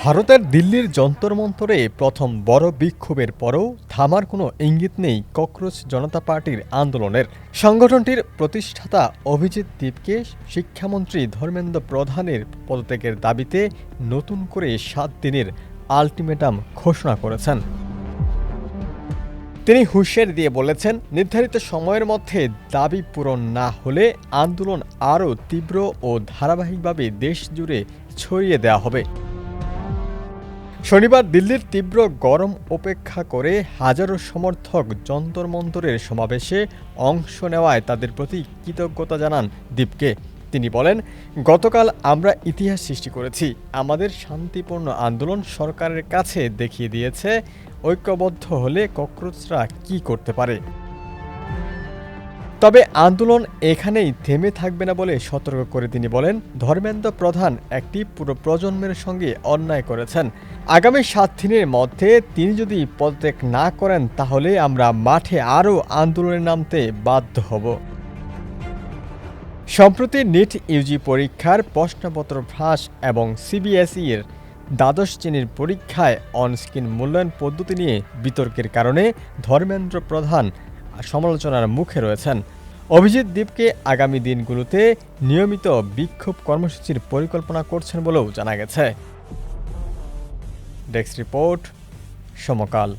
ভারতের দিল্লির যন্তর মন্তরে প্রথম বড় বিক্ষোভের পরও থামার কোনো ইঙ্গিত নেই ককরোচ জনতা পার্টির আন্দোলনের। সংগঠনটির প্রতিষ্ঠাতা অভিজিৎ দীপকে শিক্ষামন্ত্রী ধর্মেন্দ্র প্রধানের পদত্যাগের দাবিতে নতুন করে ৭ দিনের আলটিমেটাম ঘোষণা করেছেন। তিনি হুঁশিয়ারি দিয়ে বলেছেন, নির্ধারিত সময়ের মধ্যে দাবি পূরণ না হলে আন্দোলন আরও তীব্র ও ধারাবাহিকভাবে দেশ জুড়ে ছড়িয়ে দেওয়া হবে। শনিবার দিল্লির তীব্র গরম উপেক্ষা করে হাজারো সমর্থক যন্তর মন্তরের সমাবেশে অংশ নেওয়ায় তাদের প্রতি কৃতজ্ঞতা জানান দীপকে। তিনি বলেন, গতকাল আমরা ইতিহাস সৃষ্টি করেছি। আমাদের শান্তিপূর্ণ আন্দোলন সরকারের কাছে দেখিয়ে দিয়েছে ঐক্যবদ্ধ হলে ককরোচরা কী করতে পারে। তবে আন্দোলন এখানেই থেমে থাকবে না বলে সতর্ক করে তিনি বলেন, ধর্মেন্দ্র প্রধান একটি পুরো প্রজন্মের সঙ্গে অন্যায় করেছেন। আগামী ৭ দিনের মধ্যে তিনি যদি পদত্যাগ না করেন তাহলে আমরা মাঠে আরও আন্দোলনে নামতে বাধ্য হব। সম্প্রতি নিট ইউজি পরীক্ষার প্রশ্নপত্র ফাঁস এবং সিবিএসই-এর দ্বাদশ শ্রেণীর পরীক্ষায় অনস্ক্রিন মূল্যায়ন পদ্ধতি নিয়ে বিতর্কের কারণে ধর্মেন্দ্র প্রধান সমালোচনার মুখে রয়েছেন। অভিজিৎ দীপকে আগামী দিনগুলোতে নিয়মিত বিক্ষোভ কর্মসূচির পরিকল্পনা করছেন বলেও জানা গেছে। ডেস্ক রিপোর্ট, সমকাল।